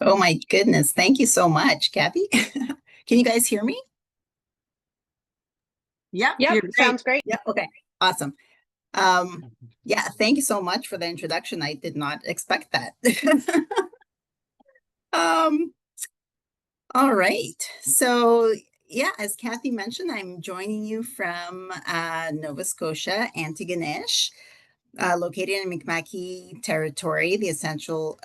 Oh my goodness. Thank you so much, Kathy. Can you guys hear me? Yeah, Yep, you're great. sounds great. Yeah, okay. Awesome. Um, yeah, thank you so much for the introduction. I did not expect that. Um, all right. So yeah, as Kathy mentioned, I'm joining you from Nova Scotia, Antigonish, located in Mi'kmaq territory, the ancestral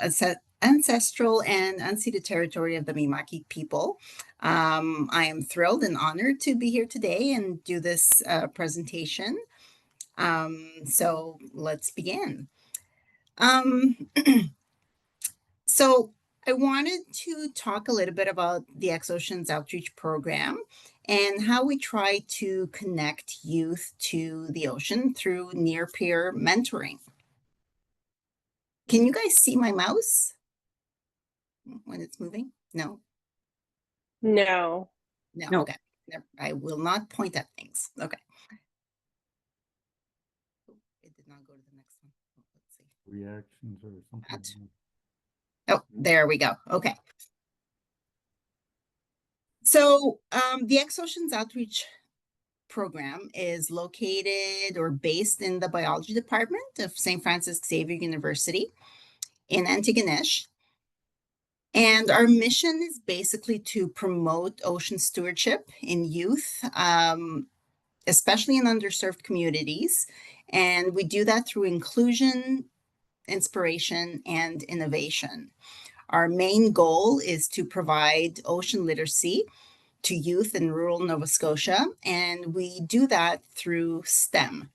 and unceded territory of the Mi'kmaq people. I am thrilled and honored to be here today and do this presentation. So let's begin. Um, so I wanted to talk a little bit about the Ex-Oceans Outreach Program and how we try to connect youth to the ocean through near-peer mentoring. Can you guys see my mouse when it's moving? No, No. no, No. okay. I will not point at things. Okay. It did not go to the next one. Let's see. Reactions or something. Oh, there we go. Okay. So the Ex-Oceans Outreach Program is located or based in the Biology Department of St. Francis Xavier University in Antigonish. And our mission is basically to promote ocean stewardship in youth, especially in underserved communities. And we do that through inclusion, inspiration, and innovation. Our main goal is to provide ocean literacy to youth in rural Nova Scotia, and we do that through STEM.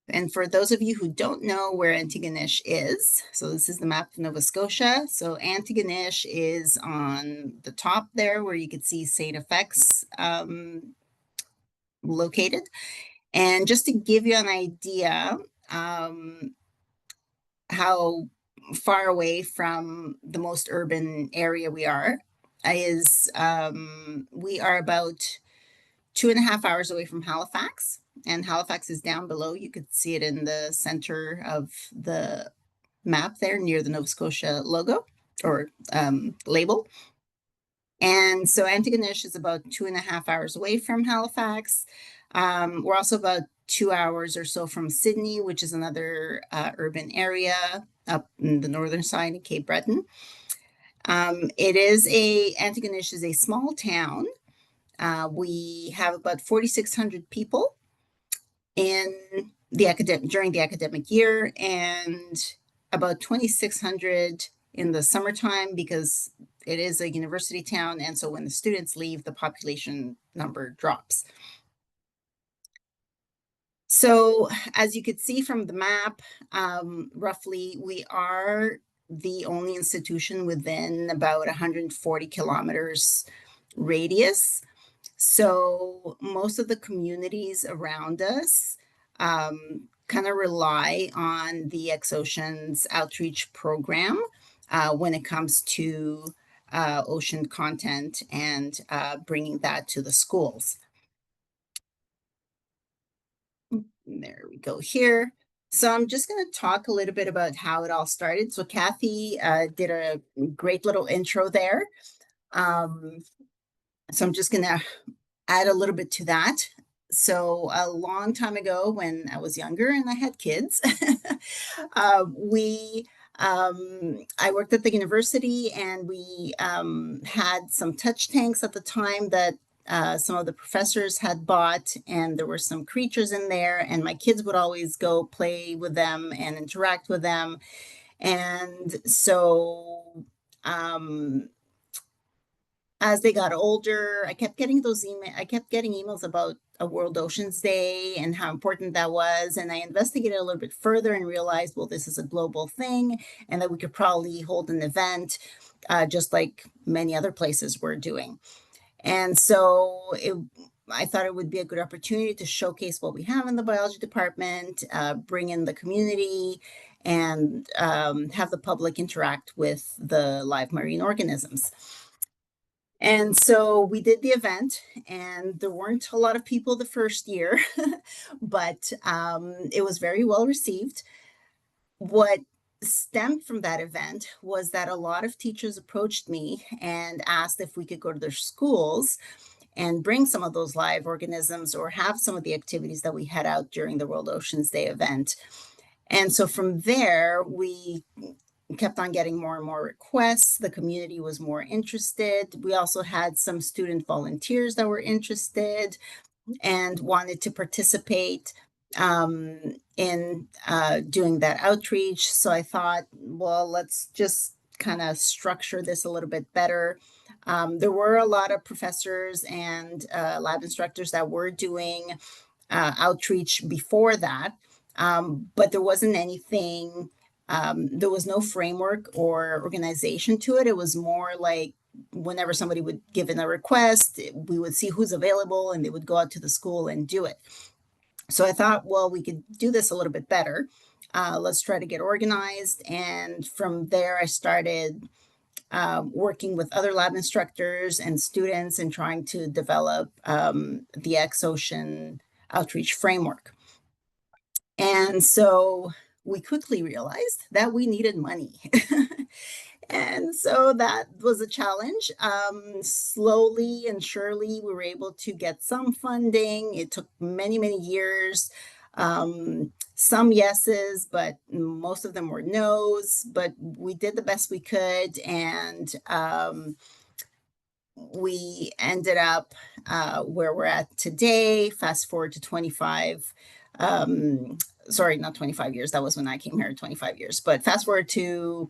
And for those of you who don't know where Antigonish is, so this is the map of Nova Scotia. So Antigonish is on the top there where you can see St. FX located. And just to give you an idea how far away from the most urban area we are, is we are about 2.5 hours away from Halifax, and Halifax is down below. You could see it in the center of the map there near the Nova Scotia logo or label. And so Antigonish is about 2.5 hours away from Halifax. We're also about 2 hours or so from Sydney, which is another urban area up in the northern side of Cape Breton. Antigonish is a small town. We have about 4,600 people during the academic year, and about 2,600 in the summertime because it is a university town, and so when the students leave, the population number drops. So as you could see from the map, roughly we are the only institution within about 140 kilometers radius. So most of the communities around us kind of rely on the Ex-Oceans Outreach Program when it comes to ocean content and bringing that to the schools. There we go here. So I'm just going to talk a little bit about how it all started. So Kathy did a great little intro there. So I'm just going to add a little bit to that. So a long time ago when I was younger and I had kids, I worked at the university, and we had some touch tanks at the time that some of the professors had bought, and there were some creatures in there, and my kids would always go play with them and interact with them. And so as they got older, I kept getting emails about a World Oceans Day and how important that was. And I investigated a little bit further and realized, well, this is a global thing, and that we could probably hold an event just like many other places were doing. And so I thought it would be a good opportunity to showcase what we have in the biology department, bring in the community, and have the public interact with the live marine organisms. And so we did the event, and there weren't a lot of people the first year, but it was very well received. What stemmed from that event was that a lot of teachers approached me and asked if we could go to their schools and bring some of those live organisms or have some of the activities that we had out during the World Oceans Day event. And so from there, we kept on getting more and more requests. The community was more interested. We also had some student volunteers that were interested and wanted to participate in doing that outreach. So I thought, well, let's just kind of structure this a little bit better. There were a lot of professors and lab instructors that were doing outreach before that, but there wasn't anything, there was no framework or organization to it. It was more like whenever somebody would give in a request, we would see who's available and they would go out to the school and do it. So I thought, well, we could do this a little bit better. Let's try to get organized. And from there, I started working with other lab instructors and students and trying to develop the X-Ocean outreach framework. And so we quickly realized that we needed money. And so that was a challenge. Slowly and surely, we were able to get some funding. It took many, many years. Some yeses, but most of them were no's. But we did the best we could. And we ended up where we're at today. Fast forward to 25. Sorry, not 25 years. That was when I came here, 25 years. But fast forward to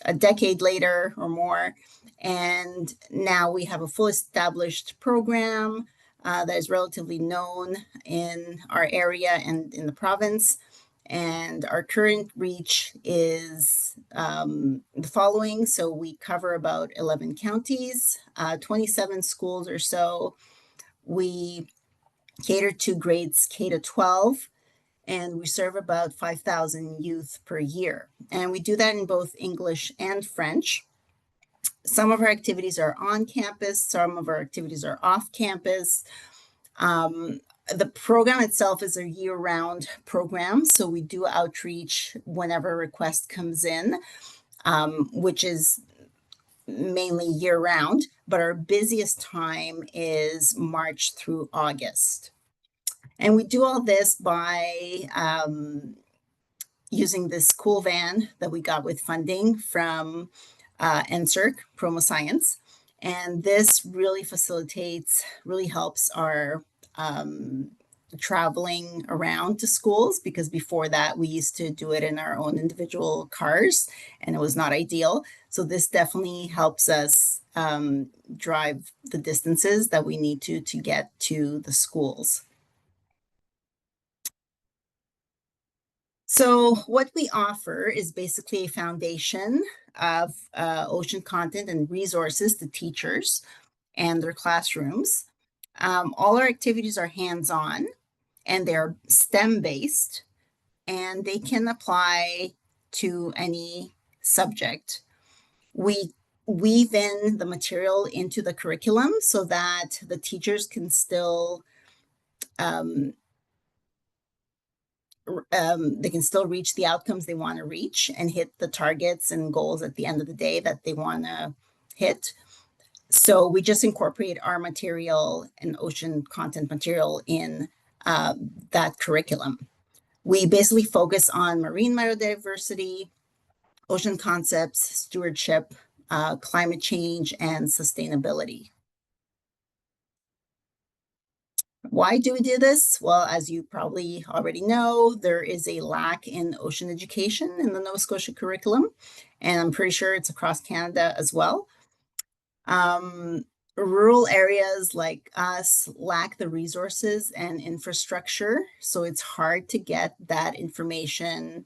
a decade later or more. And now we have a full established program that is relatively known in our area and in the province. And our current reach is the following. So we cover about 11 counties, 27 schools or so. We cater to grades K to 12. And we serve about 5,000 youth per year. And we do that in both English and French. Some of our activities are on campus, some of our activities are off campus. The program itself is a year-round program, so we do outreach whenever a request comes in, which is mainly year-round, but our busiest time is March through August. And we do all this by using this cool van that we got with funding from NSERC, Promo Science. And this really facilitates, really helps our traveling around to schools, because before that we used to do it in our own individual cars and it was not ideal. So this definitely helps us drive the distances that we need to get to the schools. So what we offer is basically a foundation of ocean content and resources to teachers and their classrooms. All our activities are hands-on and they're STEM-based, and they can apply to any subject. We weave in the material into the curriculum so that the teachers can still they can still reach the outcomes they want to reach and hit the targets and goals at the end of the day that they want to hit. So we just incorporate our material and ocean content material in that curriculum. We basically focus on marine biodiversity, ocean concepts, stewardship, climate change, and sustainability. Why do we do this? Well, as you probably already know, there is a lack in ocean education in the Nova Scotia curriculum, and I'm pretty sure it's across Canada as well. Rural areas like us lack the resources and infrastructure, so it's hard to get that information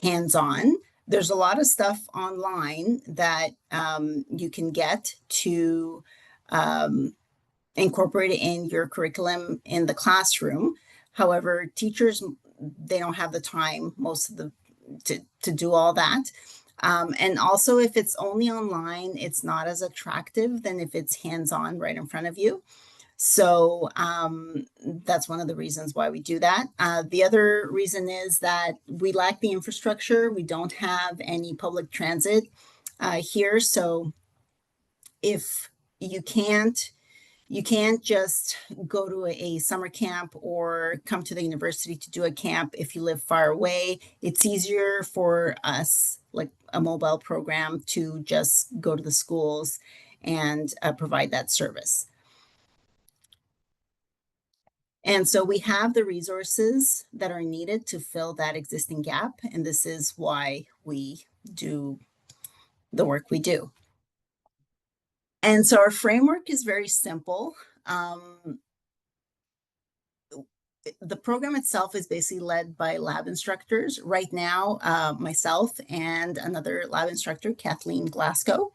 hands-on. There's a lot of stuff online that you can get to incorporate it in your curriculum in the classroom. However, teachers, they don't have the time most of the to do all that. And also, if it's only online, it's not as attractive than if it's hands-on right in front of you. So that's one of the reasons why we do that. The other reason is that we lack the infrastructure. We don't have any public transit here. So if you can't just go to a summer camp or come to the university to do a camp if you live far away. It's easier for us, like a mobile program, to just go to the schools and provide that service. And so we have the resources that are needed to fill that existing gap. And this is why we do the work we do. And so our framework is very simple. The program itself is basically led by lab instructors. Right now, myself and another lab instructor, Kathleen Glasgow.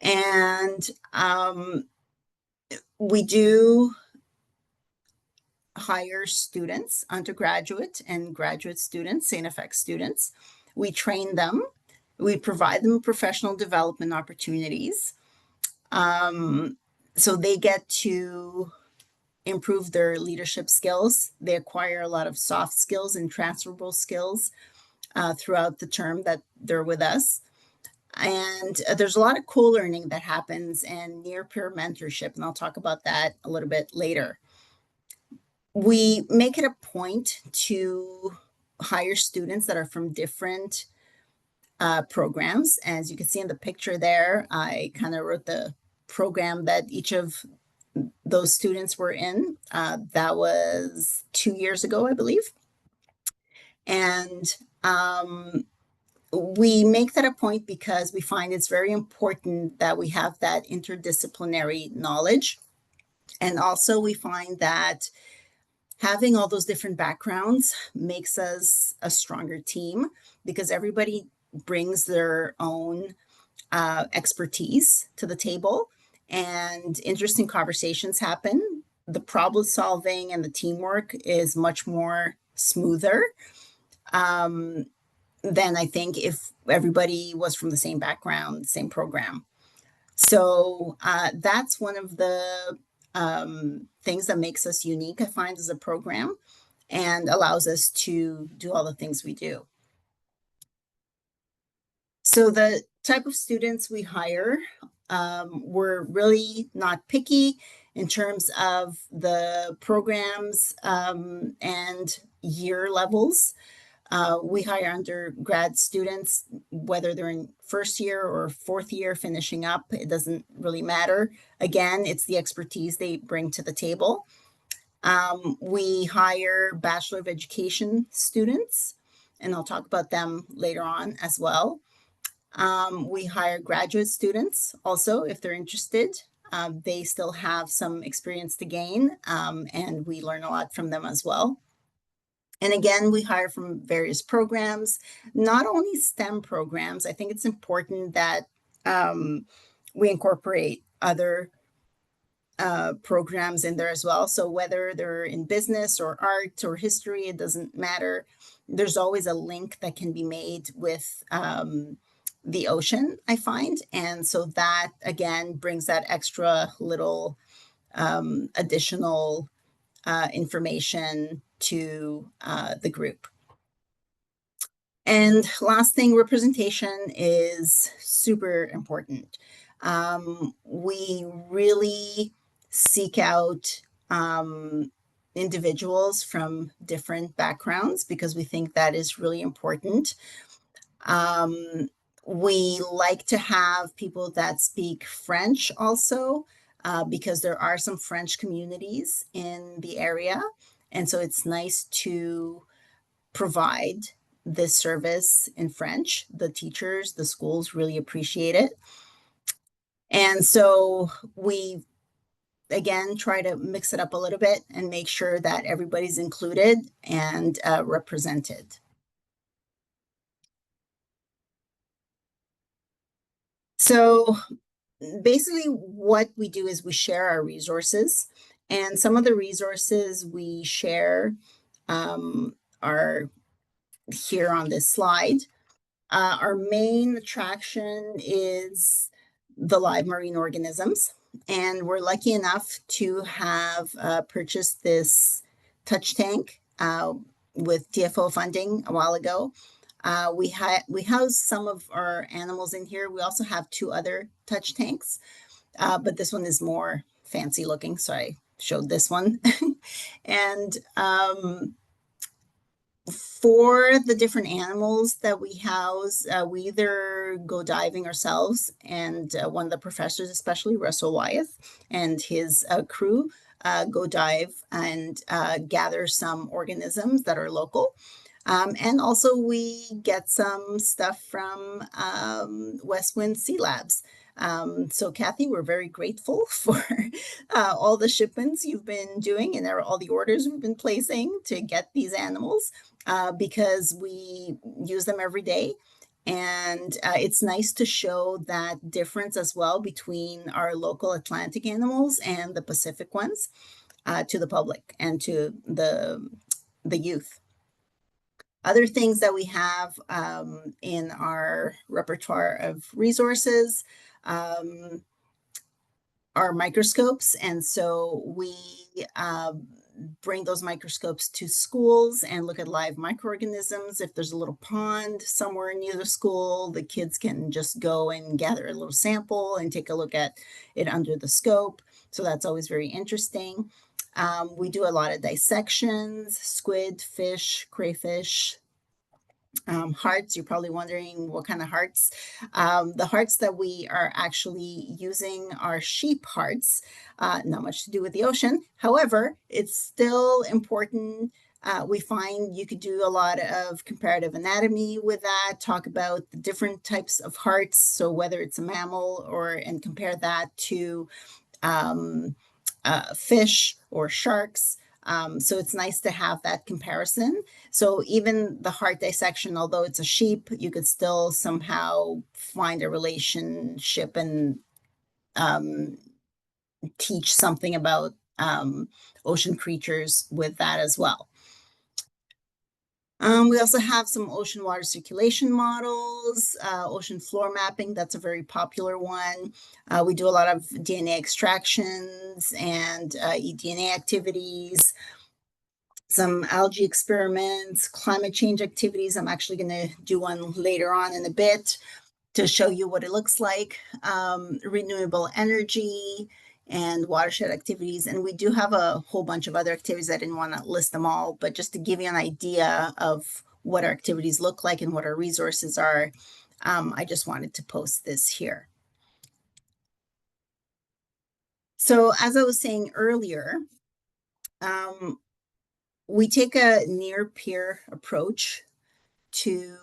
And we do hire students, undergraduate and graduate students, St. FX students. We train them. We provide them professional development opportunities. So they get to improve their leadership skills. They acquire a lot of soft skills and transferable skills throughout the term that they're with us. And there's a lot of co-learning that happens and near-peer mentorship, and I'll talk about that a little bit later. We make it a point to hire students that are from different programs. As you can see in the picture there, I kind of wrote the program that each of those students were in. That was 2 years ago, I believe. And we make that a point because we find it's very important that we have that interdisciplinary knowledge. And also we find that having all those different backgrounds makes us a stronger team because everybody brings their own expertise to the table and interesting conversations happen. The problem solving and the teamwork is much more smoother than I think if everybody was from the same background, same program. So that's one of the things that makes us unique, I find, as a program and allows us to do all the things we do. So the type of students we hire, we're really not picky in terms of the programs and year levels. We hire undergrad students, whether they're in first year or fourth year finishing up, it doesn't really matter. Again, it's the expertise they bring to the table. We hire Bachelor of Education students, and I'll talk about them later on as well. We hire graduate students also if they're interested. They still have some experience to gain, and we learn a lot from them as well. And again, we hire from various programs, not only STEM programs. I think it's important that we incorporate other programs in there as well. So whether they're in business or art or history, it doesn't matter. There's always a link that can be made with the ocean, I find. And so that, again, brings that extra little additional information to the group. And last thing, representation is super important. We really seek out individuals from different backgrounds because we think that is really important. We like to have people that speak French also, because there are some French communities in the area. And so it's nice to provide this service in French. The teachers, the schools really appreciate it. And so we, again, try to mix it up a little bit and make sure that everybody's included and represented. So basically what we do is we share our resources, and some of the resources we share are here on this slide. Our main attraction is the live marine organisms. and we're lucky enough to have purchased this touch tank with TFO funding a while ago. We house some of our animals in here. We also have two other touch tanks, but this one is more fancy looking, so I showed this one. And for the different animals that we house, we either go diving ourselves, and one of the professors, especially Russell Wyeth and his crew, go dive and gather some organisms that are local. And also we get some stuff from West Wind Sea Labs. So Kathy, we're very grateful for all the shipments you've been doing and all the orders we've been placing to get these animals, because we use them every day. And it's nice to show that difference as well between our local Atlantic animals and the Pacific ones to the public and to the youth. Other things that we have in our repertoire of resources are microscopes. And so we bring those microscopes to schools and look at live microorganisms. If there's a little pond somewhere near the school, the kids can just go and gather a little sample and take a look at it under the scope. So that's always very interesting. We do a lot of dissections, squid, fish, crayfish, hearts. You're probably wondering what kind of hearts. The hearts that we are actually using are sheep hearts, not much to do with the ocean. However, it's still important. We find you could do a lot of comparative anatomy with that, talk about the different types of hearts. So whether it's a mammal and compare that to fish or sharks. So it's nice to have that comparison. So even the heart dissection, although it's a sheep, you could still somehow find a relationship and teach something about ocean creatures with that as well. We also have some ocean water circulation models, ocean floor mapping. That's a very popular one. We do a lot of DNA extractions and eDNA activities, some algae experiments, climate change activities. I'm actually going to do one later on in a bit to show you what it looks like, renewable energy and watershed activities. And we do have a whole bunch of other activities. I didn't want to list them all, but just to give you an idea of what our activities look like and what our resources are, I just wanted to post this here. So as I was saying earlier, we take a near peer approach to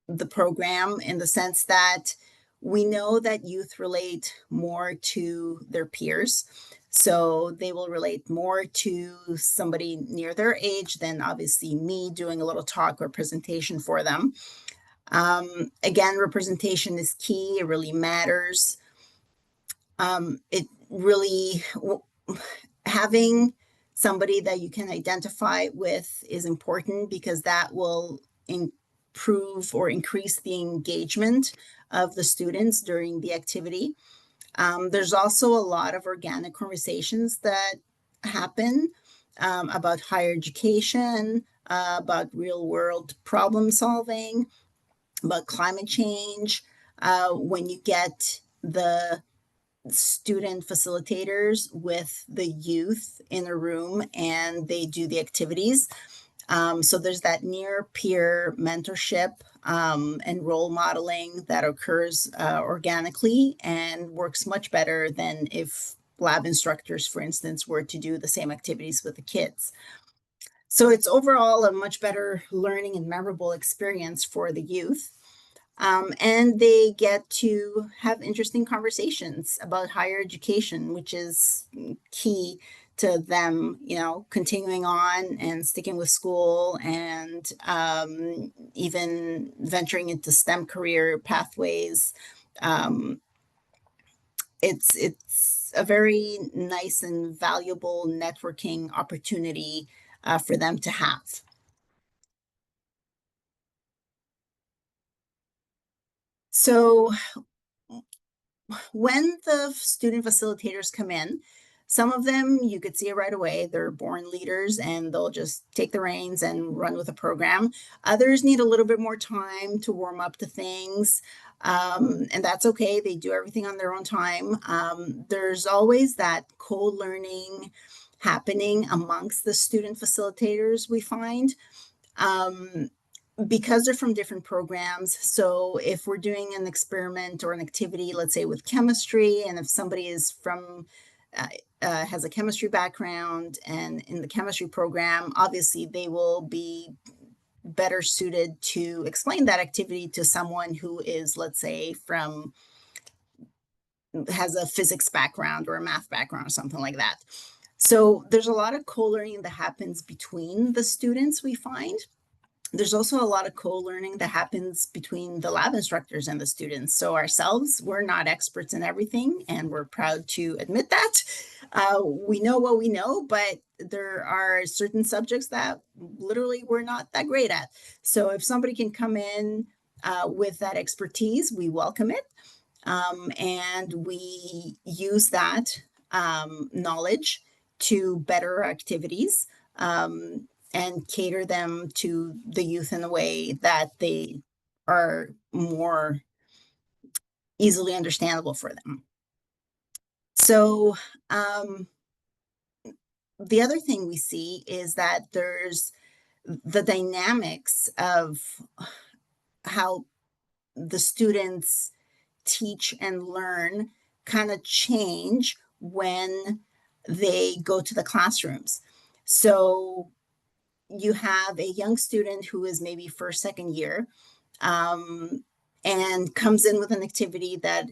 the program, in the sense that we know that youth relate more to their peers. So they will relate more to somebody near their age than obviously me doing a little talk or presentation for them. Again, representation is key. It really matters. It really, having somebody that you can identify with is important, because that will improve or increase the engagement of the students during the activity. There's also a lot of organic conversations that happen about higher education, about real world problem solving, about climate change. When you get the student facilitators with the youth in a room and they do the activities. So there's that near peer mentorship and role modeling that occurs organically and works much better than if lab instructors, for instance, were to do the same activities with the kids. So it's overall a much better learning and memorable experience for the youth. And they get to have interesting conversations about higher education, which is key to them, continuing on and sticking with school, and even venturing into STEM career pathways. It's a very nice and valuable networking opportunity for them to have. So when the student facilitators come in, some of them you could see it right away. They're born leaders and they'll just take the reins and run with the program. Others need a little bit more time to warm up to things. And that's okay. They do everything on their own time. There's always that co-learning happening amongst the student facilitators, we find. Because they're from different programs. So if we're doing an experiment or an activity, let's say with chemistry, and if somebody is from has a chemistry background and in the chemistry program, obviously they will be better suited to explain that activity to someone who is, let's say, has a physics background or a math background or something like that. So there's a lot of co-learning that happens between the students, we find. There's also a lot of co-learning that happens between the lab instructors and the students. So ourselves, we're not experts in everything, and we're proud to admit that. We know what we know, but there are certain subjects that literally we're not that great at. So if somebody can come in with that expertise, we welcome it. And we use that knowledge to better activities. And cater them to the youth in a way that they are more easily understandable for them. So the other thing we see is that there's the dynamics of how the students teach and learn kind of change when they go to the classrooms. So you have a young student who is maybe first, second year, and comes in with an activity that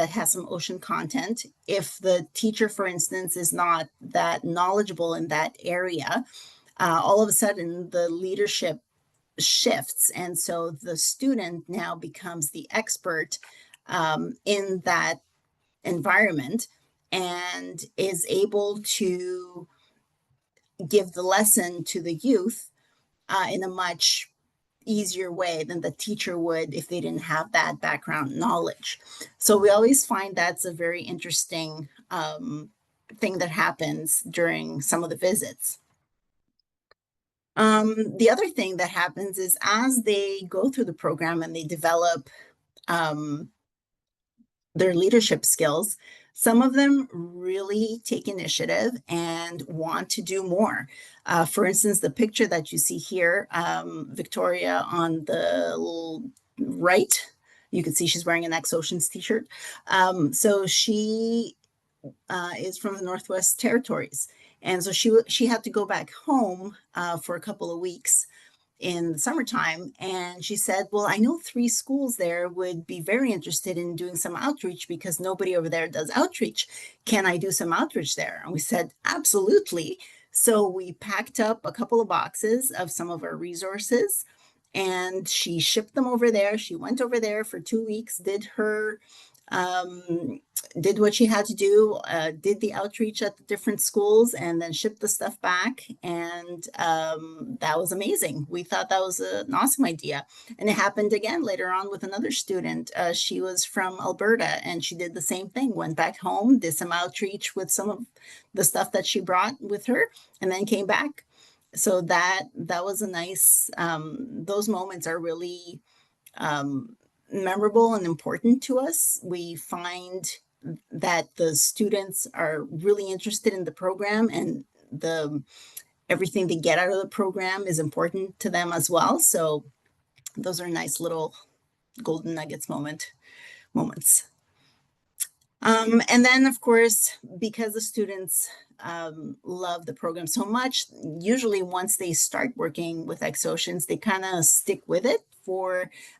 has some ocean content. If the teacher, for instance, is not that knowledgeable in that area, all of a sudden the leadership shifts. And so the student now becomes the expert in that environment and is able to give the lesson to the youth in a much easier way than the teacher would if they didn't have that background knowledge. So we always find that's a very interesting thing that happens during some of the visits. The other thing that happens is as they go through the program and they develop their leadership skills, some of them really take initiative and want to do more. For instance, the picture that you see here, Victoria on the right, you can see she's wearing an Ex-Oceans t-shirt. So she is from the Northwest Territories. And so she had to go back home for a couple of weeks in the summertime. And she said, well, I know 3 schools there would be very interested in doing some outreach because nobody over there does outreach. Can I do some outreach there? And we said, absolutely. So we packed up a couple of boxes of some of our resources and she shipped them over there. She went over there for 2 weeks, did what she had to do, did the outreach at the different schools, and then shipped the stuff back. And that was amazing. We thought that was an awesome idea. And it happened again later on with another student. She was from Alberta and she did the same thing, went back home, did some outreach with some of the stuff that she brought with her, and then came back. So that was a nice, those moments are really memorable and important to us. We find that the students are really interested in the program and everything they get out of the program is important to them as well. So those are nice little golden nuggets moments. And then, of course, because the students love the program so much, usually once they start working with Ex-Oceans, they kind of stick with it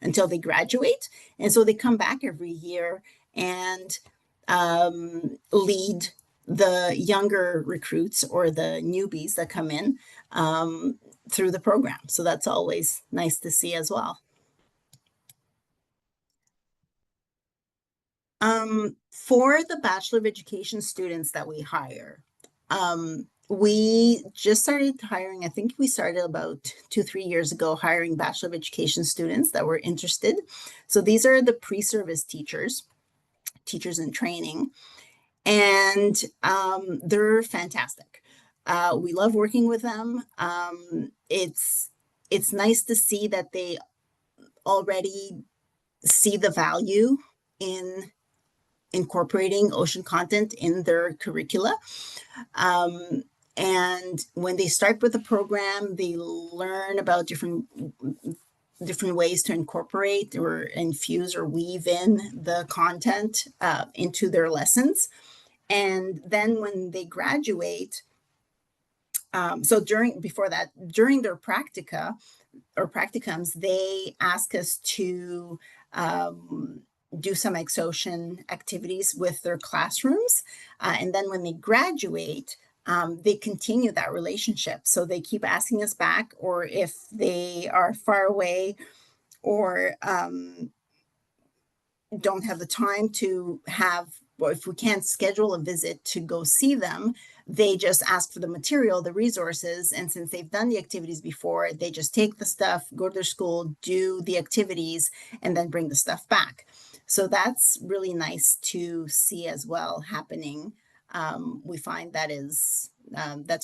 until they graduate. And so they come back every year and lead the younger recruits or the newbies that come in through the program. So that's always nice to see as well. For the Bachelor of Education students that we hire, we just started hiring, I think we started about 2-3 years ago, hiring Bachelor of Education students that were interested. So these are the pre-service teachers. teachers in training, and they're fantastic. We love working with them. It's nice to see that they already see the value in incorporating ocean content in their curricula. And when they start with the program, they learn about different ways to incorporate or infuse or weave in the content into their lessons. And then when they graduate, during their practica or practicums, they ask us to do some ex-ocean activities with their classrooms. And then when they graduate, they continue that relationship. So they keep asking us back, or if they are far away or don't have the time to have, or if we can't schedule a visit to go see them, they just ask for the material, the resources. And since they've done the activities before, they just take the stuff, go to their school, do the activities, and then bring the stuff back. So that's really nice to see as well happening. We find that's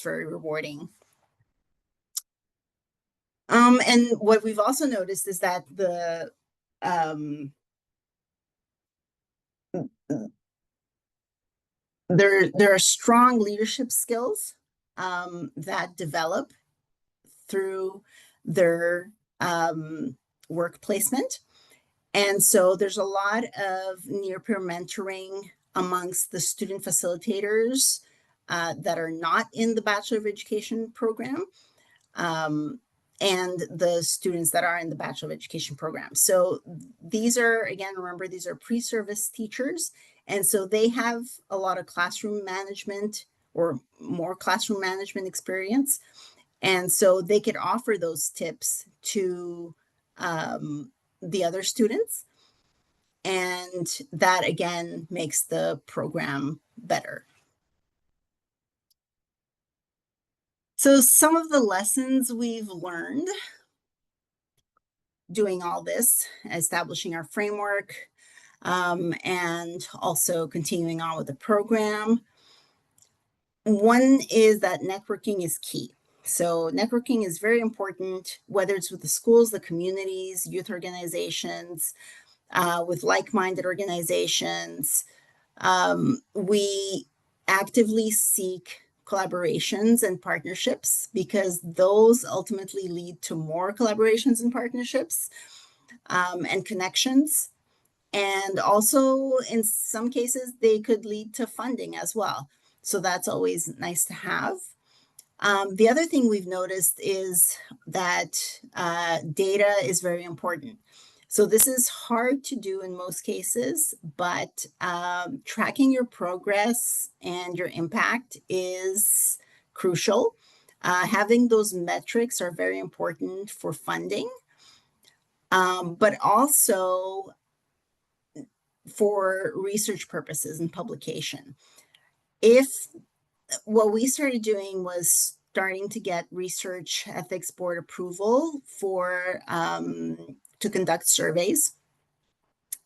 very rewarding. And what we've also noticed is that there are strong leadership skills that develop through their work placement. And so there's a lot of near-peer mentoring amongst the student facilitators that are not in the Bachelor of Education program, and the students that are in the Bachelor of Education program. So these are, again, remember, these are pre-service teachers. And so they have a lot of classroom management or more classroom management experience. And so they could offer those tips to the other students. And that, again, makes the program better. So some of the lessons we've learned doing all this, establishing our framework, and also continuing on with the program. One is that networking is key. So networking is very important, whether it's with the schools, the communities, youth organizations, with like-minded organizations. We actively seek collaborations and partnerships because those ultimately lead to more collaborations and partnerships and connections. And also, in some cases, they could lead to funding as well. So that's always nice to have. The other thing we've noticed is that data is very important. So this is hard to do in most cases, but tracking your progress and your impact is crucial. Having those metrics are very important for funding, but also for research purposes and publication. If what we started doing was starting to get research ethics board approval for to conduct surveys.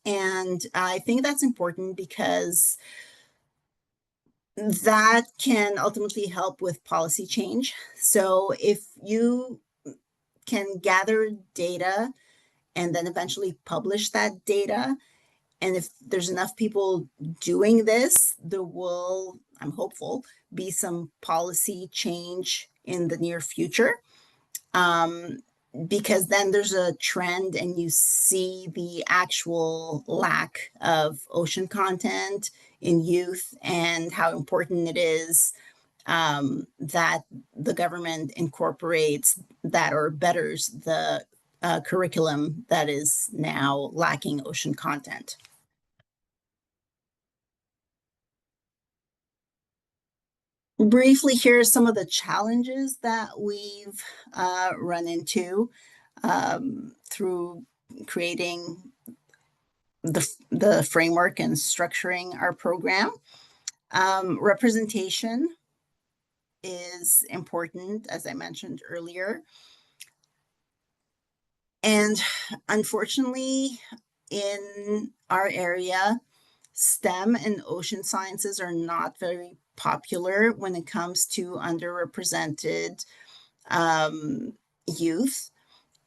And I think that's important because that can ultimately help with policy change. So if you can gather data and then eventually publish that data, and if there's enough people doing this, there will, I'm hopeful, be some policy change in the near future. Because then there's a trend and you see the actual lack of ocean content in youth and how important it is that the government incorporates that or betters the curriculum that is now lacking ocean content. Briefly, here are some of the challenges that we've run into through creating the framework and structuring our program. Representation is important, as I mentioned earlier. And unfortunately, in our area, STEM and ocean sciences are not very popular when it comes to underrepresented youth.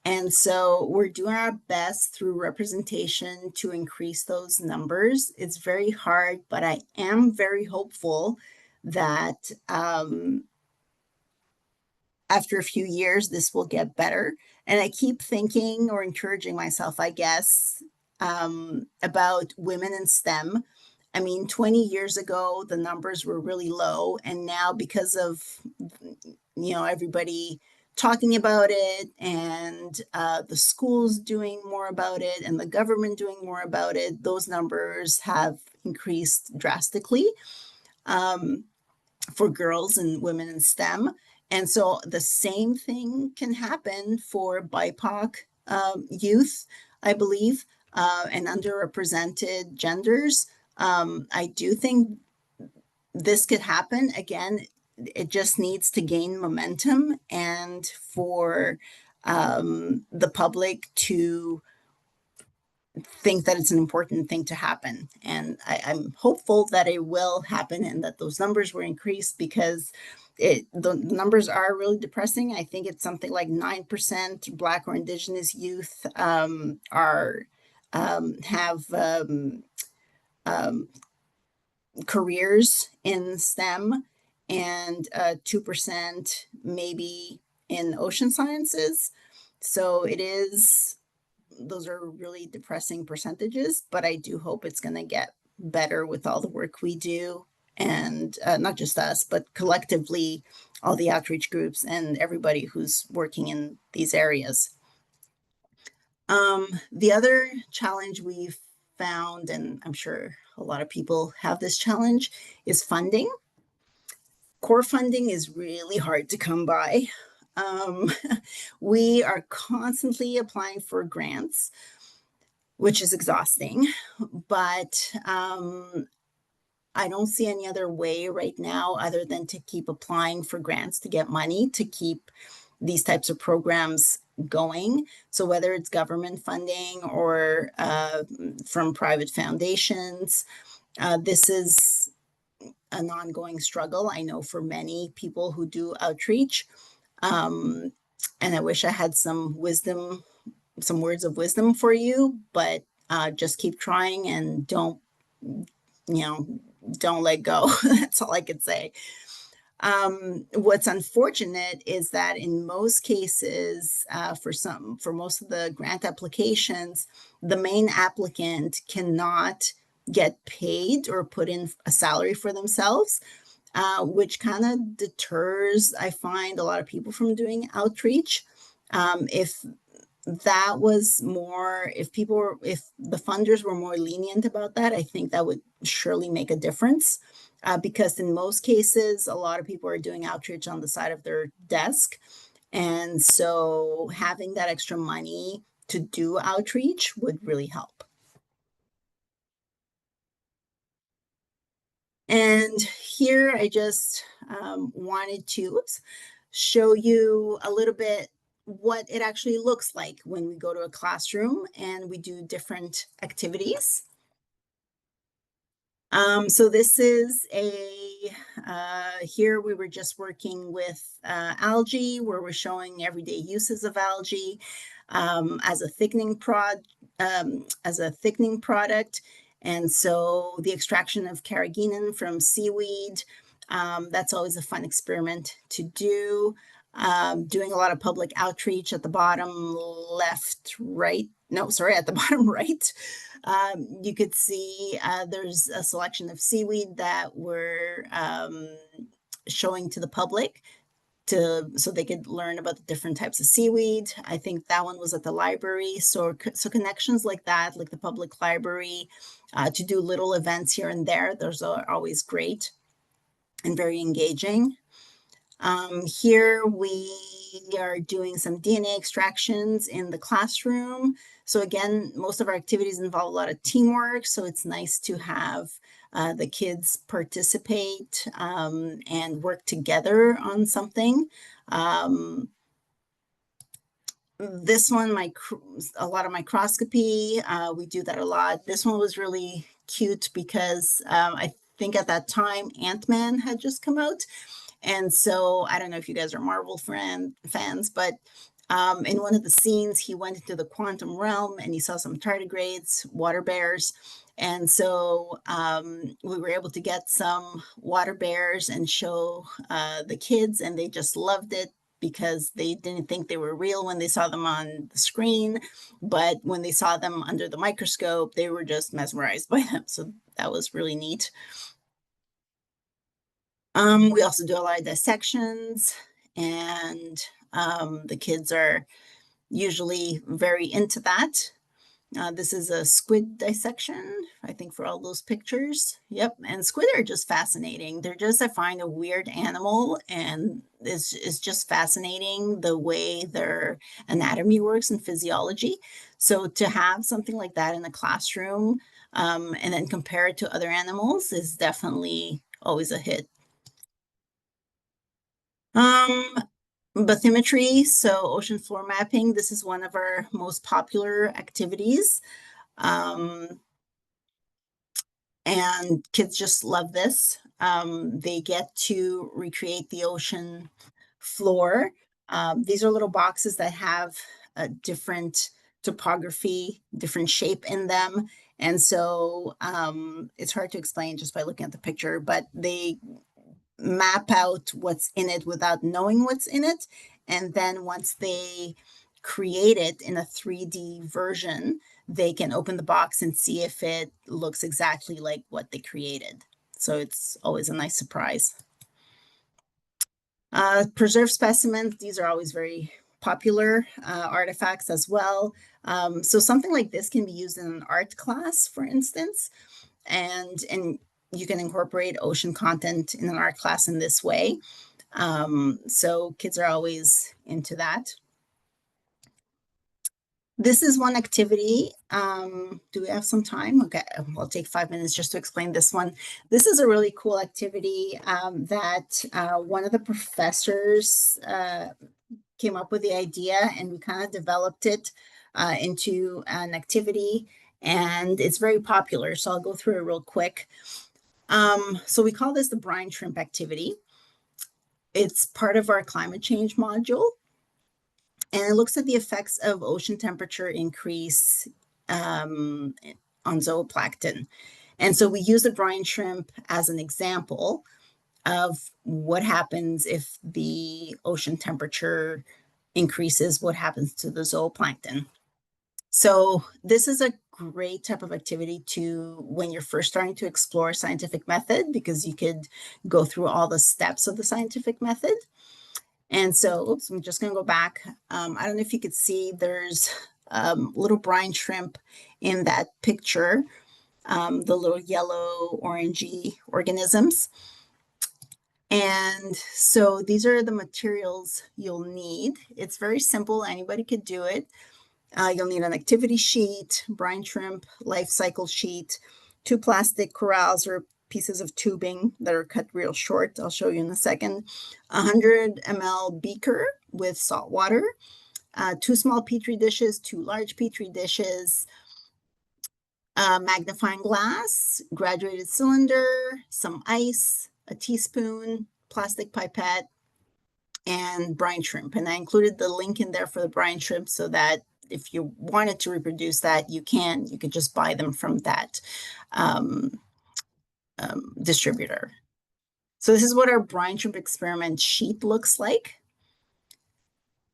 And so we're doing our best through representation to increase those numbers. It's very hard, but I am very hopeful that after a few years, this will get better. And I keep thinking or encouraging myself, I guess, about women in STEM. I mean, 20 years ago, the numbers were really low. And now, because of, everybody talking about it and the schools doing more about it and the government doing more about it, those numbers have increased drastically for girls and women in STEM. And so the same thing can happen for BIPOC youth, I believe, and underrepresented genders. I do think this could happen. Again, it just needs to gain momentum and for the public to think that it's an important thing to happen. And I'm hopeful that it will happen and that those numbers will increase, because the numbers are really depressing. I think it's something like 9% Black or Indigenous youth have careers in STEM, and 2% maybe in ocean sciences. So those are really depressing percentages, but I do hope it's going to get better with all the work we do. And not just us, but collectively, all the outreach groups and everybody who's working in these areas. The other challenge we've found, and I'm sure a lot of people have this challenge, is funding. Core funding is really hard to come by. We are constantly applying for grants, which is exhausting, but I don't see any other way right now other than to keep applying for grants to get money to keep these types of programs going. So whether it's government funding or from private foundations, this is an ongoing struggle, I know, for many people who do outreach. And I wish I had some words of wisdom for you, but just keep trying and don't let go. That's all I could say. What's unfortunate is that in most cases, for most of the grant applications, the main applicant cannot get paid or put in a salary for themselves, which kind of deters, I find, a lot of people from doing outreach. If that was more, if the funders were more lenient about that, I think that would surely make a difference. Because in most cases, a lot of people are doing outreach on the side of their desk. And so having that extra money to do outreach would really help. And here I just wanted to show you a little bit what it actually looks like when we go to a classroom and we do different activities. So this is here we were just working with algae, where we're showing everyday uses of algae as a thickening product. And so the extraction of carrageenan from seaweed, that's always a fun experiment to do. Doing a lot of public outreach at the bottom at the bottom right. You could see there's a selection of seaweed that we're showing to the public so they could learn about the different types of seaweed. I think that one was at the library. So connections like that, like the public library, to do little events here and there, those are always great and very engaging. Here we are doing some DNA extractions in the classroom. So again, most of our activities involve a lot of teamwork. So it's nice to have the kids participate and work together on something. This one, a lot of microscopy, we do that a lot. This one was really cute because I think at that time Ant-Man had just come out. And so I don't know if you guys are Marvel fans, but in one of the scenes, he went into the quantum realm and he saw some tardigrades, water bears. And so we were able to get some water bears and show the kids, and they just loved it because they didn't think they were real when they saw them on the screen. But when they saw them under the microscope, they were just mesmerized by them. So that was really neat. We also do a lot of dissections, and the kids are usually very into that. This is a squid dissection, I think, for all those pictures. Yep, and squid are just fascinating. They're just, I find, a weird animal, and it's just fascinating the way their anatomy works and physiology. So to have something like that in the classroom and then compare it to other animals is definitely always a hit. Bathymetry, so ocean floor mapping. This is one of our most popular activities. And kids just love this. They get to recreate the ocean floor. These are little boxes that have a different topography, different shape in them. And so it's hard to explain just by looking at the picture, but they map out what's in it without knowing what's in it. And then once they create it in a 3D version, they can open the box and see if it looks exactly like what they created. So it's always a nice surprise. Preserved specimens, these are always very popular artifacts as well. So something like this can be used in an art class, for instance, and you can incorporate ocean content in an art class in this way. So kids are always into that. This is one activity. Do we have some time? Okay, I'll take 5 minutes just to explain this one. This is a really cool activity that one of the professors came up with the idea, and we kind of developed it into an activity, and it's very popular. So I'll go through it real quick. So we call this the brine shrimp activity. It's part of our climate change module, and it looks at the effects of ocean temperature increase on zooplankton. And so we use the brine shrimp as an example of what happens if the ocean temperature increases, what happens to the zooplankton. So this is a great type of activity to when you're first starting to explore scientific method, because you could go through all the steps of the scientific method. And so, oops, I'm just going to go back. I don't know if you could see, there's little brine shrimp in that picture, the little yellow orangey organisms. And so these are the materials you'll need. It's very simple. Anybody could do it. You'll need an activity sheet, brine shrimp, life cycle sheet, 2 plastic corals or pieces of tubing that are cut real short. I'll show you in a second. 100 ml beaker with salt water, 2 small Petri dishes, 2 large Petri dishes, magnifying glass, graduated cylinder, some ice, a teaspoon, plastic pipette, and brine shrimp. And I included the link in there for the brine shrimp so that if you wanted to reproduce that, you could just buy them from that distributor. So this is what our brine shrimp experiment sheet looks like.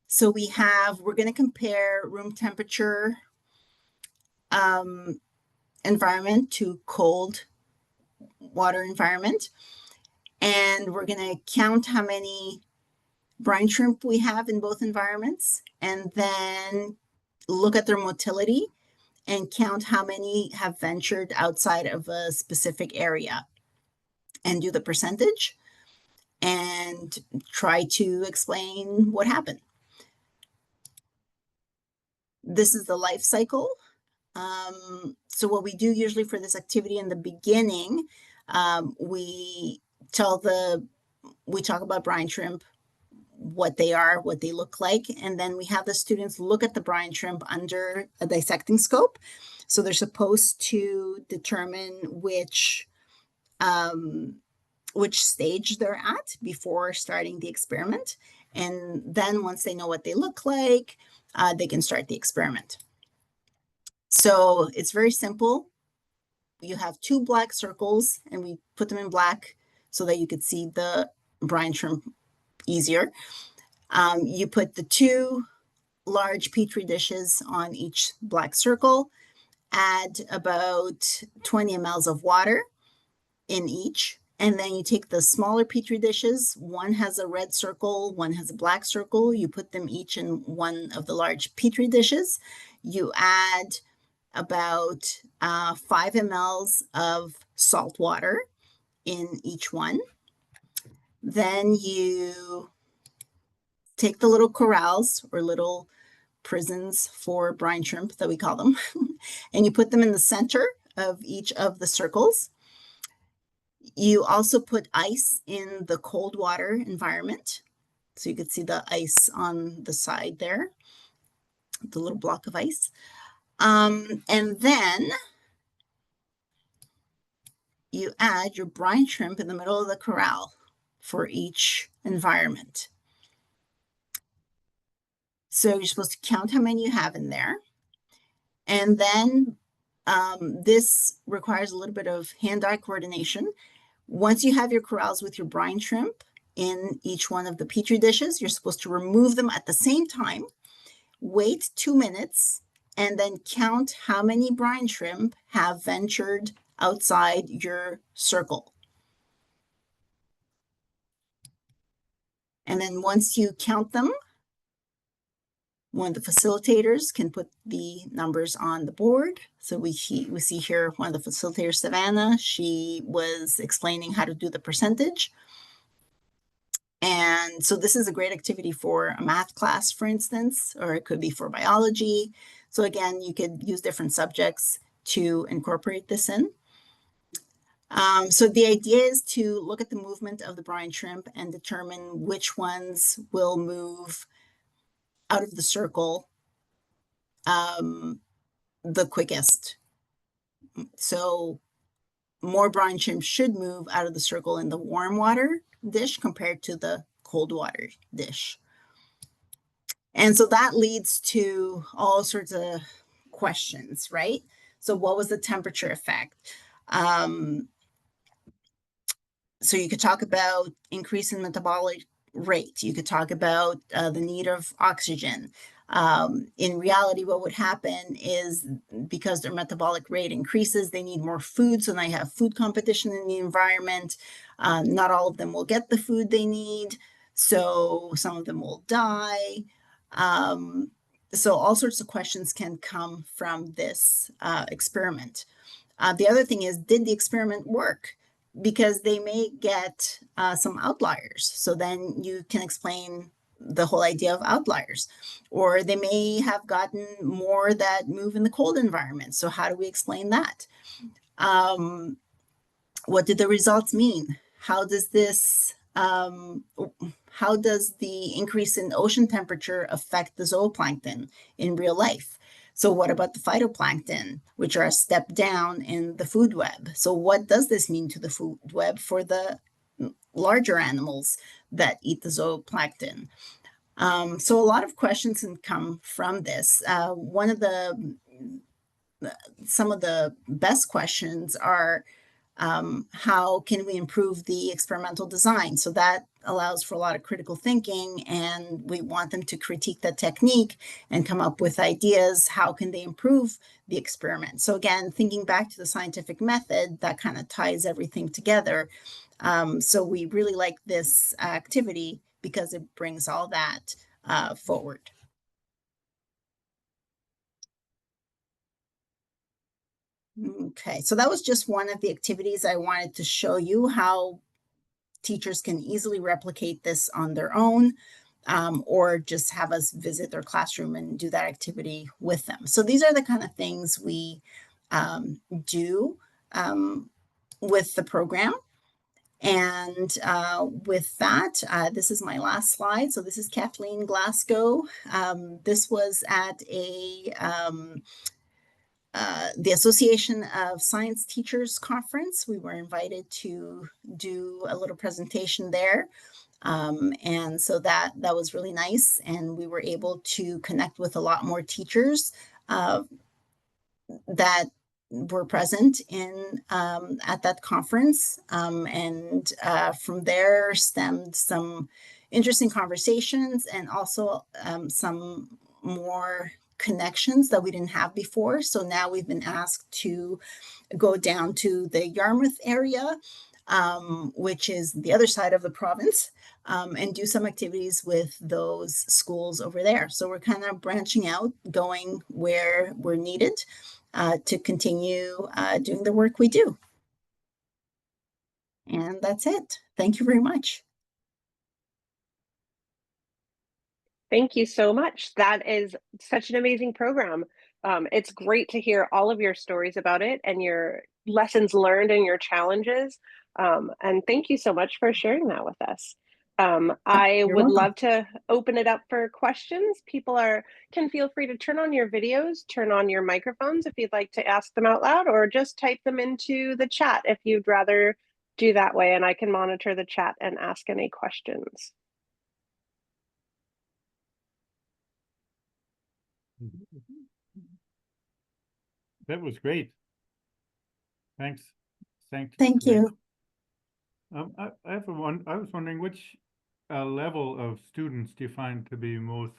So we're going to compare room temperature environment to cold water environment. And we're going to count how many brine shrimp we have in both environments, and then look at their motility and count how many have ventured outside of a specific area, and do the percentage and try to explain what happened. This is the life cycle. So what we do usually for this activity in the beginning, we talk about brine shrimp, what they are, what they look like. And then we have the students look at the brine shrimp under a dissecting scope. So they're supposed to determine which stage they're at before starting the experiment. And then once they know what they look like, they can start the experiment. So it's very simple. You have two black circles, and we put them in black so that you could see the brine shrimp easier. You put the two large Petri dishes on each black circle, add about 20 mLs of water in each. And then you take the smaller Petri dishes, one has a red circle, one has a black circle. You put them each in one of the large Petri dishes. You add about 5 mLs of salt water in each one. Then you take the little corrals or little prisons for brine shrimp that we call them, and you put them in the center of each of the circles. You also put ice in the cold water environment. So you could see the ice on the side there, the little block of ice. And then you add your brine shrimp in the middle of the corral for each environment. So you're supposed to count how many you have in there. And then this requires a little bit of hand-eye coordination. Once you have your corrals with your brine shrimp in each one of the Petri dishes, you're supposed to remove them at the same time, wait 2 minutes, and then count how many brine shrimp have ventured outside your circle. And then once you count them, one of the facilitators can put the numbers on the board. So we see here one of the facilitators, Savannah, she was explaining how to do the percentage. And so this is a great activity for a math class, for instance, or it could be for biology. So again, you could use different subjects to incorporate this in. So the idea is to look at the movement of the brine shrimp and determine which ones will move out of the circle the quickest. So more brine shrimp should move out of the circle in the warm water dish compared to the cold water dish. And so that leads to all sorts of questions, right? So what was the temperature effect? So you could talk about increase in metabolic rate. You could talk about the need of oxygen. In reality, what would happen is because their metabolic rate increases, they need more food. So now you have food competition in the environment. Not all of them will get the food they need. So some of them will die. So all sorts of questions can come from this experiment. The other thing is, did the experiment work? Because they may get some outliers. So then you can explain the whole idea of outliers. Or they may have gotten more that move in the cold environment. So how do we explain that? What did the results mean? How does this, how does the increase in ocean temperature affect the zooplankton in real life? So what about the phytoplankton, which are a step down in the food web? So what does this mean to the food web for the larger animals that eat the zooplankton? So a lot of questions can come from this. Some of the best questions are, how can we improve the experimental design? So that allows for a lot of critical thinking, and we want them to critique the technique and come up with ideas. How can they improve the experiment? So again, thinking back to the scientific method, that kind of ties everything together. So we really like this activity because it brings all that forward. Okay, so that was just one of the activities I wanted to show you how teachers can easily replicate this on their own, or just have us visit their classroom and do that activity with them. So these are the kind of things we do with the program. And with that, this is my last slide. So this is Kathleen Glasgow. This was at the Association of Science Teachers Conference. We were invited to do a little presentation there. And so that was really nice. And we were able to connect with a lot more teachers that were present in at that conference. And from there stemmed some interesting conversations and also some more connections that we didn't have before. So now we've been asked to go down to the Yarmouth area, which is the other side of the province, and do some activities with those schools over there. So we're kind of branching out, going where we're needed to continue doing the work we do. And that's it. Thank you very much. Thank you so much. That is such an amazing program. It's great to hear all of your stories about it and your lessons learned and your challenges. And thank you so much for sharing that with us. I would love to open it up for questions. People can feel free to turn on your videos, turn on your microphones if you'd like to ask them out loud, or just type them into the chat if you'd rather do that way, and I can monitor the chat and ask any questions. That was great. Thanks. Thank you. I was wondering which level of students do you find to be most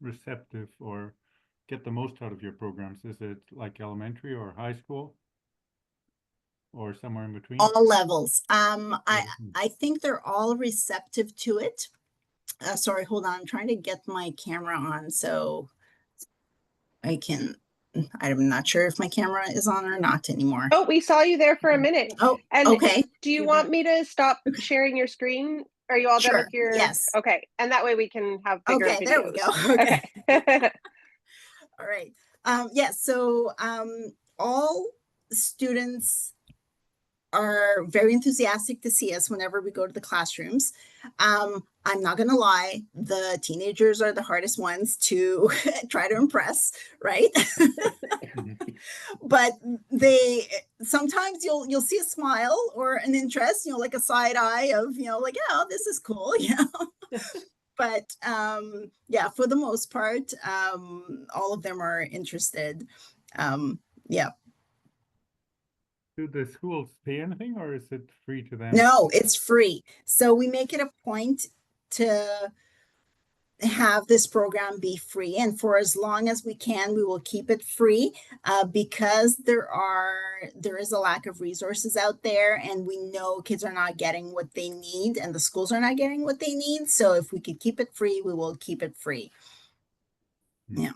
receptive or get the most out of your programs? Is it like elementary or high school or somewhere in between? All levels. I think they're all receptive to it. Sorry, hold on. I'm trying to get my camera on so I can. I'm not sure if my camera is on or not anymore. Oh, we saw you there for a minute. Oh, and okay. Do you want me to stop sharing your screen? Are you all done with your? Yes. Okay, and that way we can have bigger videos. There we go. Okay. All right. Yes. So all students are very enthusiastic to see us whenever we go to the classrooms. I'm not going to lie, the teenagers are the hardest ones to try to impress, right? But they sometimes you'll see a smile or an interest, like a side eye of, like, oh, this is cool, But yeah, for the most part, all of them are interested. Yeah. Do the schools pay anything or is it free to them? No, it's free. So we make it a point to have this program be free, and for as long as we can, we will keep it free because there is a lack of resources out there, and we know kids are not getting what they need and the schools are not getting what they need. So if we could keep it free, we will keep it free. Yeah.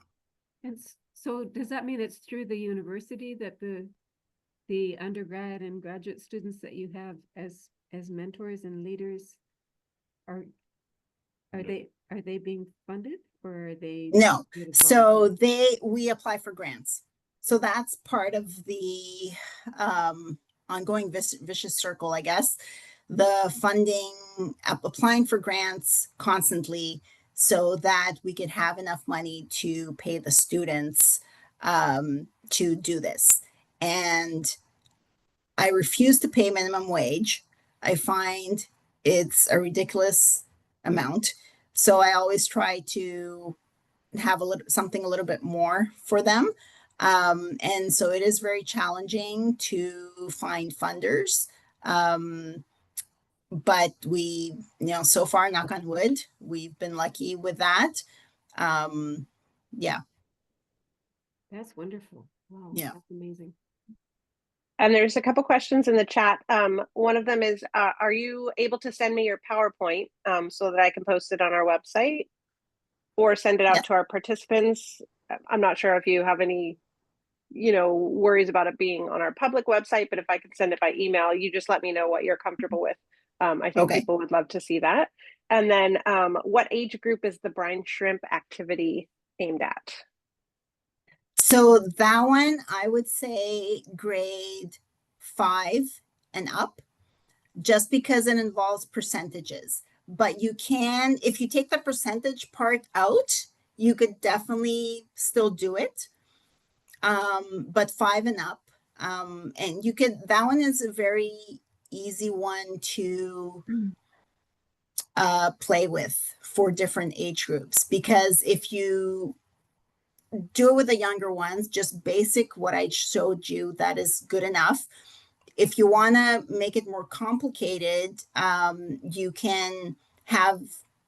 And so does that mean it's through the university that the undergrad and graduate students that you have as mentors and leaders are they being funded, or are they? No. So we apply for grants. So that's part of the ongoing vicious circle, I guess. The funding, applying for grants constantly so that we could have enough money to pay the students to do this. And I refuse to pay minimum wage. I find it's a ridiculous amount. So I always try to have something a little bit more for them. And so it is very challenging to find funders. But we, so far, knock on wood, we've been lucky with that. Yeah. That's wonderful. Wow. Yeah. That's amazing. And there's a couple questions in the chat. One of them is, are you able to send me your PowerPoint so that I can post it on our website or send it out to our participants? I'm not sure if you have any, worries about it being on our public website, but if I can send it by email, you just let me know what you're comfortable with. I think people would love to see that. And then what age group is the brine shrimp activity aimed at? So that one, I would say grade 5 and up. just because it involves percentages. But you can, if you take the percentage part out, you could definitely still do it. But 5 and up. And you could, that one is a very easy one to play with for different age groups, because if you do it with the younger ones, just basic what I showed you, that is good enough. If you want to make it more complicated, you can have,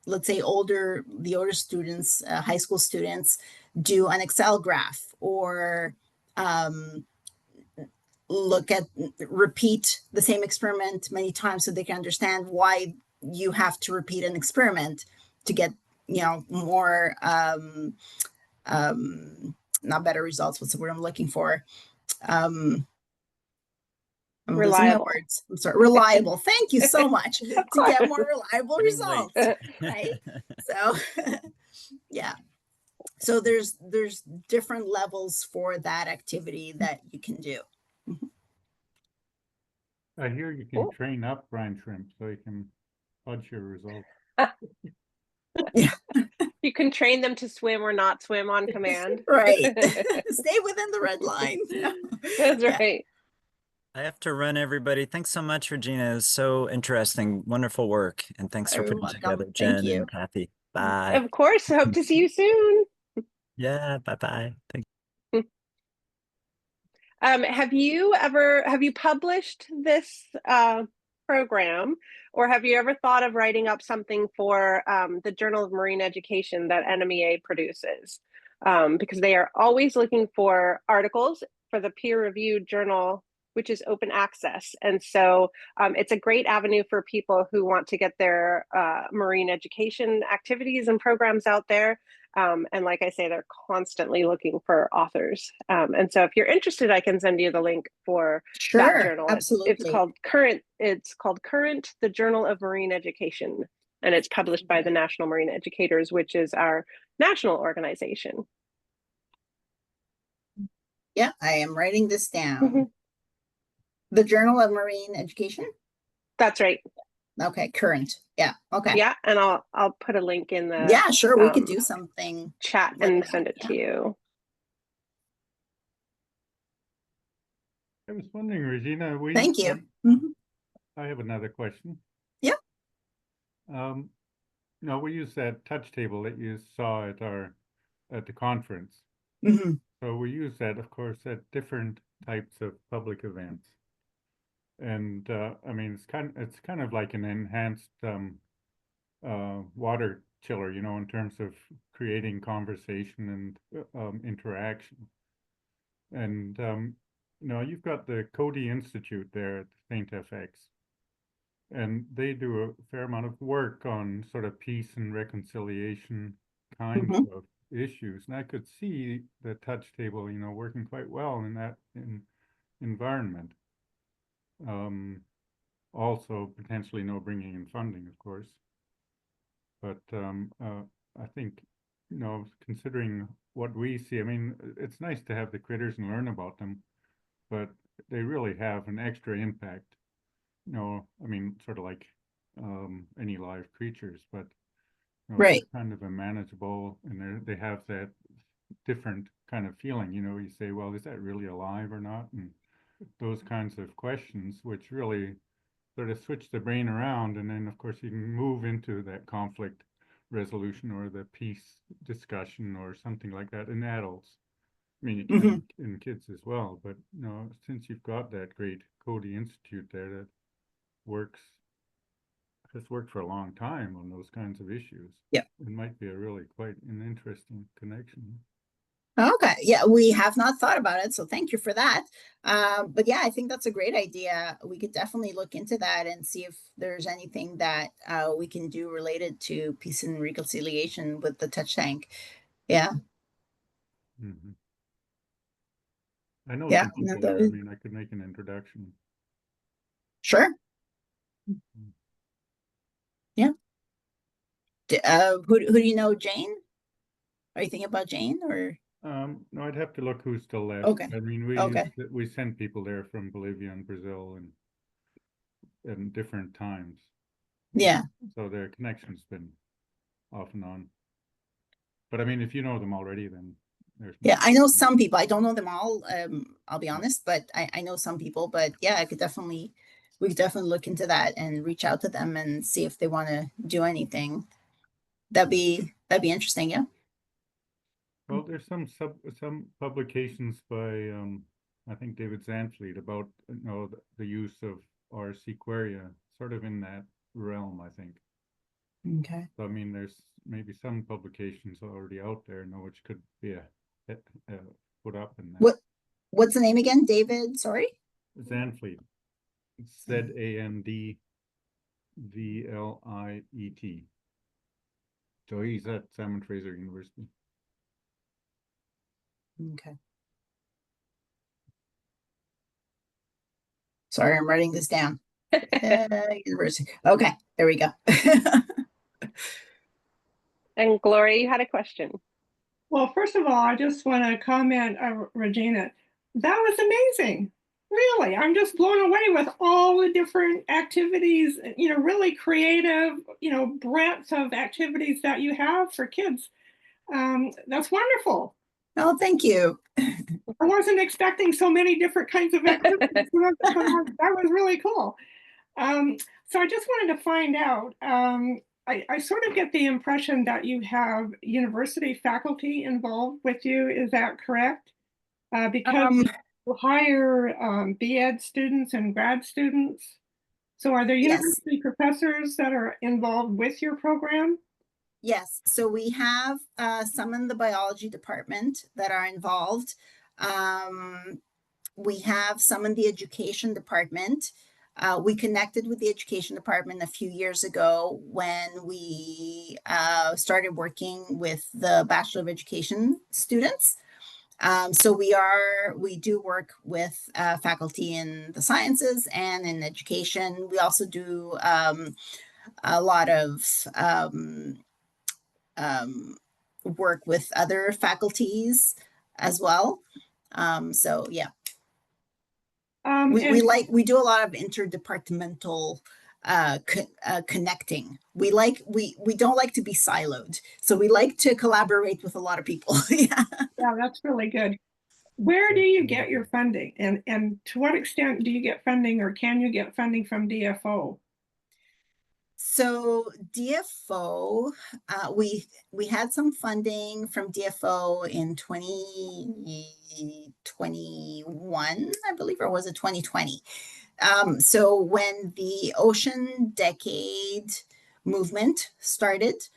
let's say, the older students, high school students, do an Excel graph, or repeat the same experiment many times so they can understand why you have to repeat an experiment to get, more, not better results. What's the word I'm looking for? I'm losing my words. I'm sorry. Reliable. Thank you so much. To get more reliable results, right? So, yeah. So there's different levels for that activity that you can do. I hear you can train up brine shrimp so you can fudge your results. Yeah. You can train them to swim or not swim on command. Right. Stay within the red line. That's right. I have to run, everybody. Thanks so much, Regina. It was so interesting. Wonderful work. And thanks for putting together, Jen and Kathy. Bye. Of course. Hope to see you soon. Yeah. Bye-bye. Thank you. Have you published this program, or have you ever thought of writing up something for the Journal of Marine Education that NMEA produces? Because they are always looking for articles for the peer-reviewed journal, which is open access. And so it's a great avenue for people who want to get their marine education activities and programs out there. And like I say, they're constantly looking for authors. And so if you're interested, I can send you the link for that journal. Absolutely. It's called Current, the Journal of Marine Education. And it's published by the National Marine Educators, which is our national organization. Yeah, I am writing this down. The Journal of Marine Education? That's right. Okay, Current. Yeah, okay. Yeah, and I'll put a link in the yeah, sure, we could do something chat and send it to you. I was wondering, Regina, Thank you. I have another question. Yeah. No, we use that touch table that you saw at the conference. So we use that, of course, at different types of public events. And I mean, it's kind of like an enhanced water chiller, in terms of creating conversation and interaction. And you've got the Cody Institute there at St. FX, and they do a fair amount of work on sort of peace and reconciliation kinds of issues. And I could see the touch table, working quite well in that environment. Also potentially bringing in funding, of course. But I think, considering what we see, I mean, it's nice to have the critters and learn about them, but they really have an extra impact. I mean, sort of like any live creatures, but they're kind of a manageable, and they have that different kind of feeling. You say, well, is that really alive or not? And those kinds of questions, which really sort of switch the brain around, and then of course you can move into that conflict resolution or the peace discussion or something like that in adults. I mean, you can in kids as well, but since you've got that great Cody Institute there that has worked for a long time on those kinds of issues, it might be quite an interesting connection. Okay, yeah, we have not thought about it, so thank you for that. But yeah, I think that's a great idea. We could definitely look into that and see if there's anything that we can do related to peace and reconciliation with the touch tank. Yeah. I know some people there. I mean, I could make an introduction. Sure. Yeah. Who do you know, Jane? Are you thinking about Jane or? No, I'd have to look who's still left. Okay. I mean, we send people there from Bolivia and Brazil, and in different times. Yeah. So their connection's been off and on. But I mean, if you know them already, then there's Yeah, I know some people. I don't know them all. I'll be honest, but I know some people. But yeah, we could definitely look into that and reach out to them and see if they want to do anything. That'd be interesting. Yeah. Well, there's some publications by I think David Zanfleet about the use of RC Queria, sort of in that realm, I think. Okay. So I mean, there's maybe some publications already out there, which could be put up in that. What's the name again? David, sorry? Zanfleet. It's ZANDVLIET. So he's at Salmon Fraser University. Okay. Sorry, I'm writing this down. University. Okay, there we go. And Gloria, you had a question. Well, first of all, I just want to comment, Regina, that was amazing. Really, I'm just blown away with all the different activities, really creative, breadth of activities that you have for kids. That's wonderful. Oh, thank you. I wasn't expecting so many different kinds of activities. That was really cool. So I just wanted to find out, I sort of get the impression that you have university faculty involved with you. Is that correct? Because you hire B.Ed students and grad students. So are there university professors that are involved with your program? Yes. So we have some in the biology department that are involved. We have some in the education department. We connected with the education department a few years ago when we started working with the Bachelor of Education students. So we do work with faculty in the sciences and in education. We also do a lot of work with other faculties as well. So yeah. We do a lot of interdepartmental connecting. We don't like to be siloed, so we like to collaborate with a lot of people. Yeah, that's really good. Where do you get your funding, and to what extent do you get funding, or can you get funding from DFO? So DFO, we had some funding from DFO in 2021, I believe, or was it 2020? So when the Ocean Decade movement started,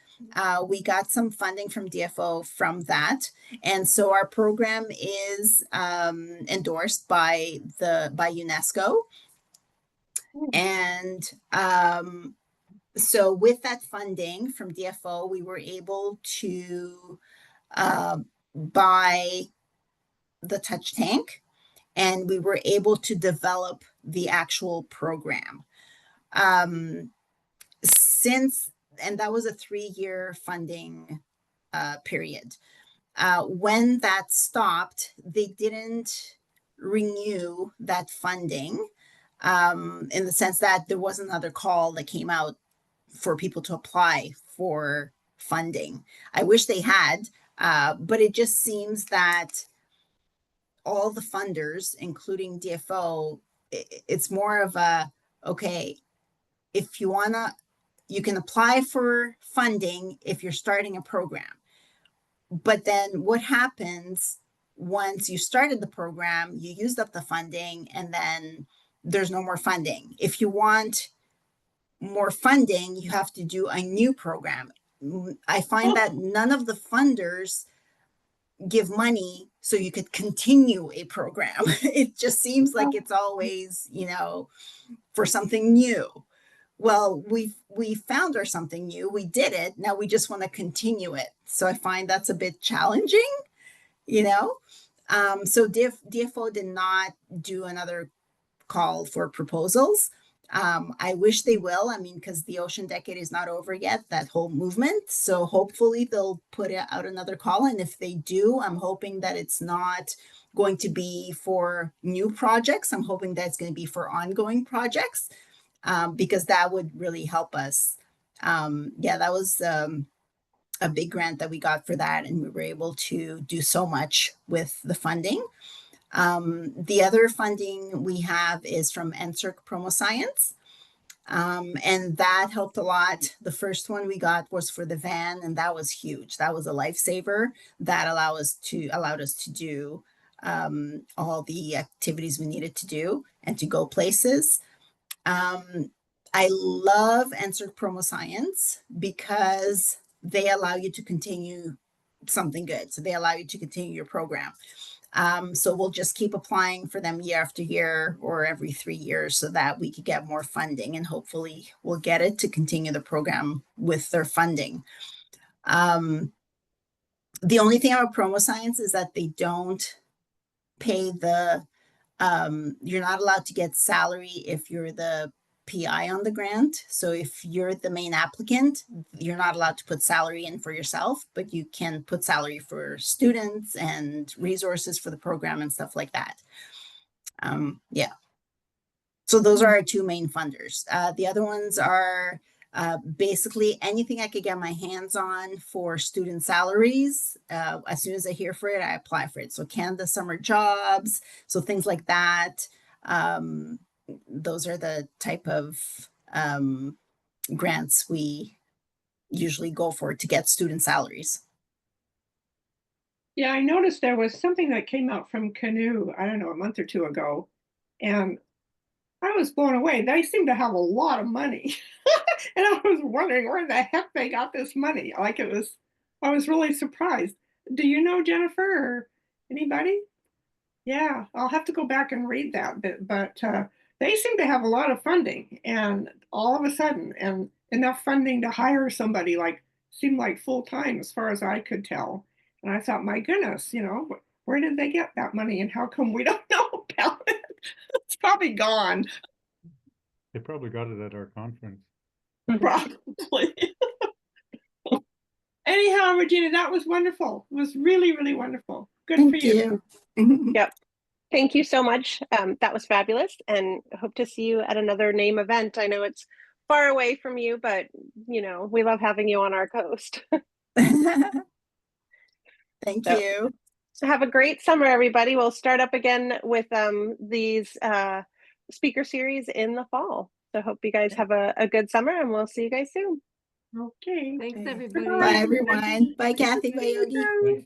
we got some funding from DFO from that. And so our program is endorsed by UNESCO. And so with that funding from DFO, we were able to buy the touch tank, and we were able to develop the actual program. And that was a 3-year funding period. When that stopped, they didn't renew that funding in the sense that there was another call that came out for people to apply for funding. I wish they had, but it just seems that all the funders, including DFO, it's more of a, okay, if you wanna, you can apply for funding if you're starting a program. But then what happens once you started the program, you used up the funding, and then there's no more funding. If you want more funding, you have to do a new program. I find that none of the funders give money so you could continue a program. It just seems like it's always, for something new. Well, we found our something new. We did it. Now we just want to continue it. So I find that's a bit challenging, So DFO did not do another call for proposals. I wish they will. I mean, because the Ocean Decade is not over yet, that whole movement. So hopefully they'll put out another call. And if they do, I'm hoping that it's not going to be for new projects. I'm hoping that it's going to be for ongoing projects. because that would really help us. Yeah, that was a big grant that we got for that, and we were able to do so much with the funding. The other funding we have is from NSERC Promo Science. And that helped a lot. The first one we got was for the van, and that was huge. That was a lifesaver that allowed us to do all the activities we needed to do and to go places. I love NSERC Promo Science because they allow you to continue something good. So they allow you to continue your program. So we'll just keep applying for them year after year or every 3 years so that we could get more funding, and hopefully we'll get it to continue the program with their funding. The only thing about Promo Science is that they don't pay you're not allowed to get salary if you're the PI on the grant. So if you're the main applicant, you're not allowed to put salary in for yourself, but you can put salary for students and resources for the program and stuff like that. Yeah. So those are our two main funders. The other ones are basically anything I could get my hands on for student salaries. As soon as I hear for it, I apply for it. So Canada Summer Jobs, so things like that. Those are the type of grants we usually go for to get student salaries. Yeah, I noticed there was something that came out from Canoe, I don't know, a month or two ago, and I was blown away. They seem to have a lot of money. And I was wondering where the heck they got this money. Like I was really surprised. Do you know, Jennifer, or anybody? Yeah, I'll have to go back and read that bit, but they seem to have a lot of funding, and all of a sudden, and enough funding to hire somebody like seemed like full time as far as I could tell. And I thought, my goodness, where did they get that money, and how come we don't know about it? It's probably gone. They probably got it at our conference. Probably. Anyhow, Regina, that was wonderful. It was really, really wonderful. Good for you. Yep. Thank you so much. That was fabulous, and hope to see you at another NAME event. I know it's far away from you, but we love having you on our coast. Thank you. Have a great summer, everybody. We'll start up again with these speaker series in the fall. So hope you guys have a good summer, and we'll see you guys soon. Okay. Thanks, everybody. Bye, everyone. Bye, Kathy. Bye, Yogi. Thanks very